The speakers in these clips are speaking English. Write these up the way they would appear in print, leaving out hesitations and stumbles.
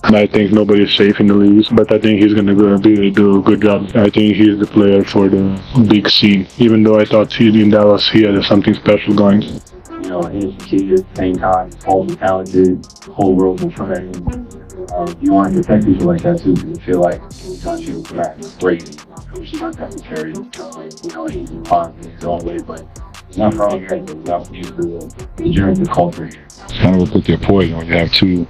I think nobody's safe in the league, but I think he's going to do a good job. I think he's the player for the big C. Even though I thought in Dallas he had something special going. He's key at the same time, all the talented, whole world in front of him. You want to protect people like that too, because I feel like sometimes you back great, which is unnecessary. He's fine in his own way, but it's not for all your head, it's not for you to endure the culture here. It's kind of a put their poison when you have two,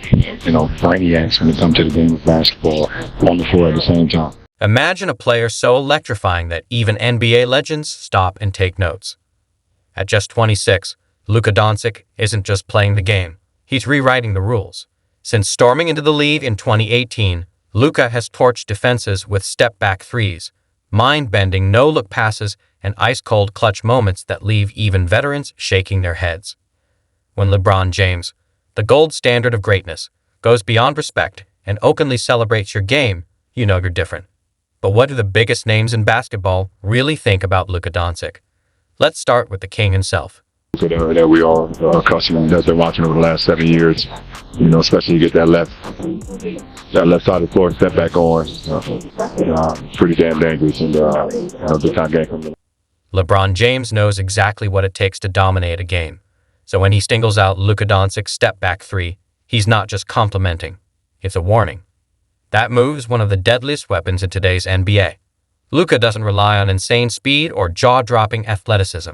brainiacs when it comes to the game of basketball on the floor at the same time. Imagine a player so electrifying that even NBA legends stop and take notes. At just 26, Luka Dončić isn't just playing the game, he's rewriting the rules. Since storming into the league in 2018, Luka has torched defenses with step-back threes, mind-bending no-look passes, and ice-cold clutch moments that leave even veterans shaking their heads. When LeBron James, the gold standard of greatness, goes beyond respect and openly celebrates your game, you know you're different. But what do the biggest names in basketball really think about Luka Dončić? Let's start with the king himself. That we all are accustomed to, that's been watching over the last 7 years. Especially you get that left side of the floor step back on. Pretty damn dangerous, and the time game comes in. LeBron James knows exactly what it takes to dominate a game. So when he singles out Luka Dončic's step-back three, he's not just complimenting, it's a warning. That move is one of the deadliest weapons in today's NBA. Luka doesn't rely on insane speed or jaw-dropping athleticism.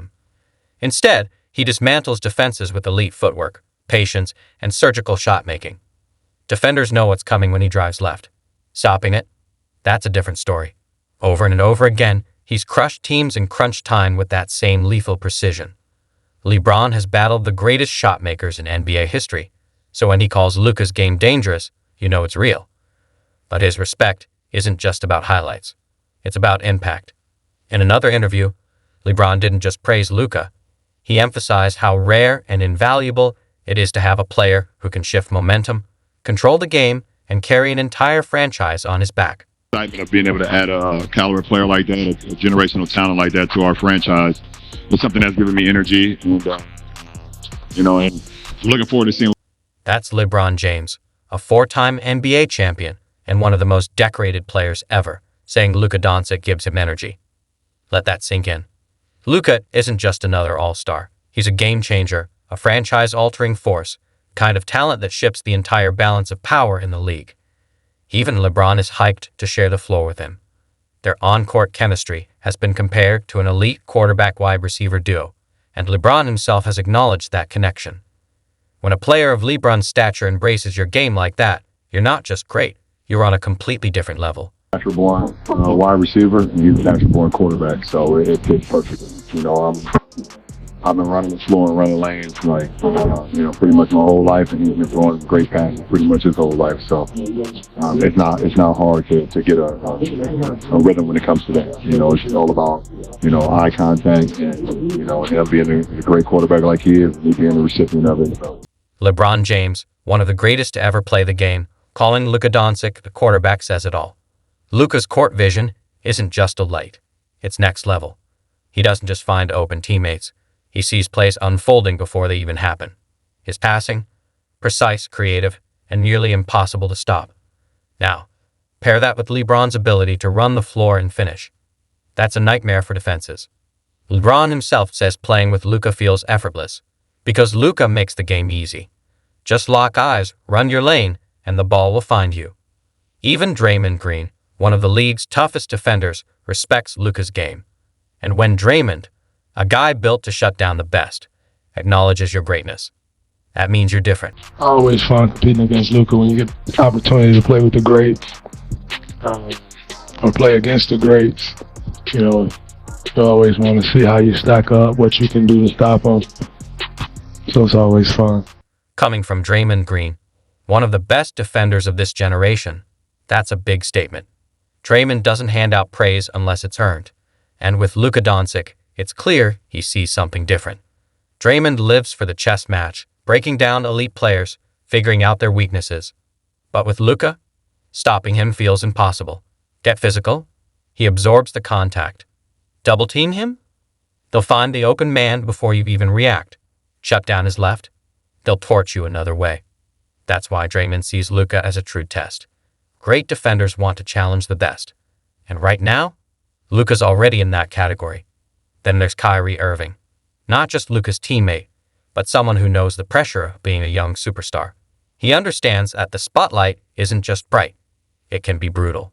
Instead, he dismantles defenses with elite footwork, patience, and surgical shot-making. Defenders know what's coming when he drives left. Stopping it? That's a different story. Over and over again, he's crushed teams in crunch time with that same lethal precision. LeBron has battled the greatest shot makers in NBA history, so when he calls Luka's game dangerous, you know it's real. But his respect isn't just about highlights. It's about impact. In another interview, LeBron didn't just praise Luka. He emphasized how rare and invaluable it is to have a player who can shift momentum, control the game, and carry an entire franchise on his back. Excitement of being able to add a caliber player like that, a generational talent like that to our franchise, is something that's given me energy, and looking forward to seeing. That's LeBron James, a four-time NBA champion and one of the most decorated players ever, saying Luka Dončić gives him energy. Let that sink in. Luka isn't just another all-star. He's a game-changer, a franchise-altering force, kind of talent that shifts the entire balance of power in the league. Even LeBron is hyped to share the floor with him. Their on-court chemistry has been compared to an elite quarterback-wide receiver duo, and LeBron himself has acknowledged that connection. When a player of LeBron's stature embraces your game like that, you're not just great, you're on a completely different level. Natural born wide receiver, and he's a natural born quarterback, so it fits perfectly. I've been running the floor and running lanes pretty much my whole life, and he's been throwing great passes pretty much his whole life. So it's not hard to get a rhythm when it comes to that. It's all about eye contact, and him being a great quarterback like he is, me being the recipient of it. So. LeBron James, one of the greatest to ever play the game, calling Luka Dončić the quarterback says it all. Luka's court vision isn't just a light, it's next level. He doesn't just find open teammates. He sees plays unfolding before they even happen. His passing, precise, creative, and nearly impossible to stop. Now, pair that with LeBron's ability to run the floor and finish. That's a nightmare for defenses. LeBron himself says playing with Luka feels effortless, because Luka makes the game easy. Just lock eyes, run your lane, and the ball will find you. Even Draymond Green, one of the league's toughest defenders, respects Luka's game. And when Draymond, a guy built to shut down the best, acknowledges your greatness, that means you're different. Always fun competing against Luka when you get the opportunity to play with the greats or play against the greats. You always want to see how you stack up, what you can do to stop them. So it's always fun. Coming from Draymond Green, one of the best defenders of this generation, that's a big statement. Draymond doesn't hand out praise unless it's earned. And with Luka Dončić, it's clear he sees something different. Draymond lives for the chess match, breaking down elite players, figuring out their weaknesses. But with Luka, stopping him feels impossible. Get physical? He absorbs the contact. Double team him? They'll find the open man before you even react. Shut down his left? They'll torch you another way. That's why Draymond sees Luka as a true test. Great defenders want to challenge the best. And right now, Luka's already in that category. Then there's Kyrie Irving. Not just Luka's teammate, but someone who knows the pressure of being a young superstar. He understands that the spotlight isn't just bright, it can be brutal.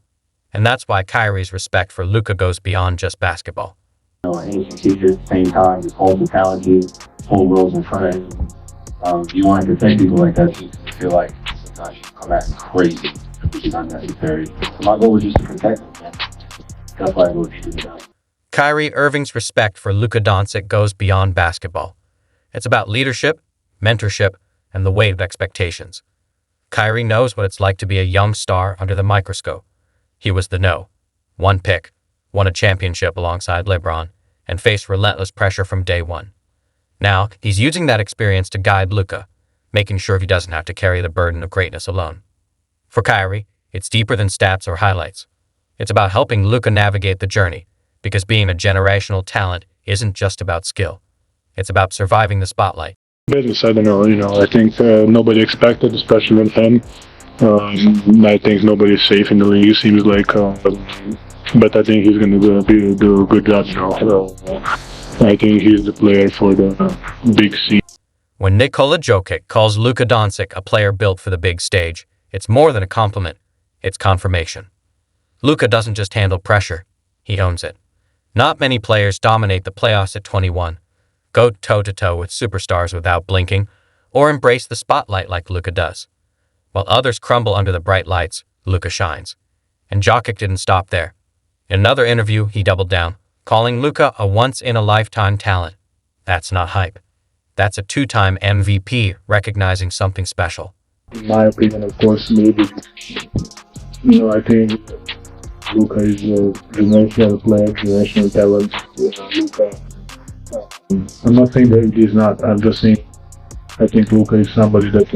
And that's why Kyrie's respect for Luka goes beyond just basketball. Ancient teacher at the same time, just whole talented, whole world's in front of him. You want to protect people like that too. I feel like sometimes you come at crazy, which is unnecessary. So my goal was just to protect him, man. That's why I go deep into that. Kyrie Irving's respect for Luka Dončić goes beyond basketball. It's about leadership, mentorship, and the weight of expectations. Kyrie knows what it's like to be a young star under the microscope. He was the one pick, won a championship alongside LeBron, and faced relentless pressure from day one. Now, he's using that experience to guide Luka, making sure he doesn't have to carry the burden of greatness alone. For Kyrie, it's deeper than stats or highlights. It's about helping Luka navigate the journey, because being a generational talent isn't just about skill. It's about surviving the spotlight. Business, I don't know. I think nobody expected, especially with him. I think nobody's safe in the league. Seems like, but I think he's going to do a good job. I think he's the player for the big C. When Nikola Jokic calls Luka Dončić a player built for the big stage, it's more than a compliment. It's confirmation. Luka doesn't just handle pressure; he owns it. Not many players dominate the playoffs at 21, go toe-to-toe with superstars without blinking, or embrace the spotlight like Luka does. While others crumble under the bright lights, Luka shines. And Jokic didn't stop there. In another interview, he doubled down, calling Luka a once-in-a-lifetime talent. That's not hype. That's a two-time MVP recognizing something special. In my opinion, of course, maybe. I think Luka is a generational player, generational talent. Luka. I'm not saying that he's not. I'm just saying I think Luka is somebody that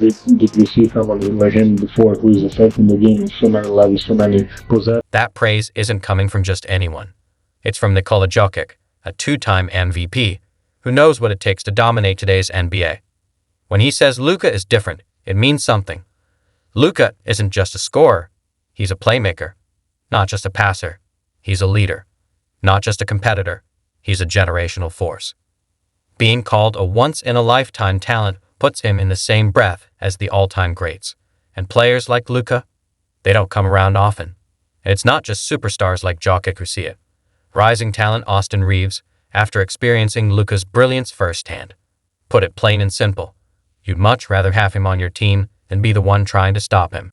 did we see somebody like him before who is affecting the game in so many levels, so many possessions. That praise isn't coming from just anyone. It's from Nikola Jokic, a two-time MVP, who knows what it takes to dominate today's NBA. When he says Luka is different, it means something. Luka isn't just a scorer. He's a playmaker. Not just a passer. He's a leader. Not just a competitor. He's a generational force. Being called a once-in-a-lifetime talent puts him in the same breath as the all-time greats. And players like Luka, they don't come around often. And it's not just superstars like Jokic who see it. Rising talent Austin Reeves, after experiencing Luka's brilliance firsthand, put it plain and simple. You'd much rather have him on your team than be the one trying to stop him.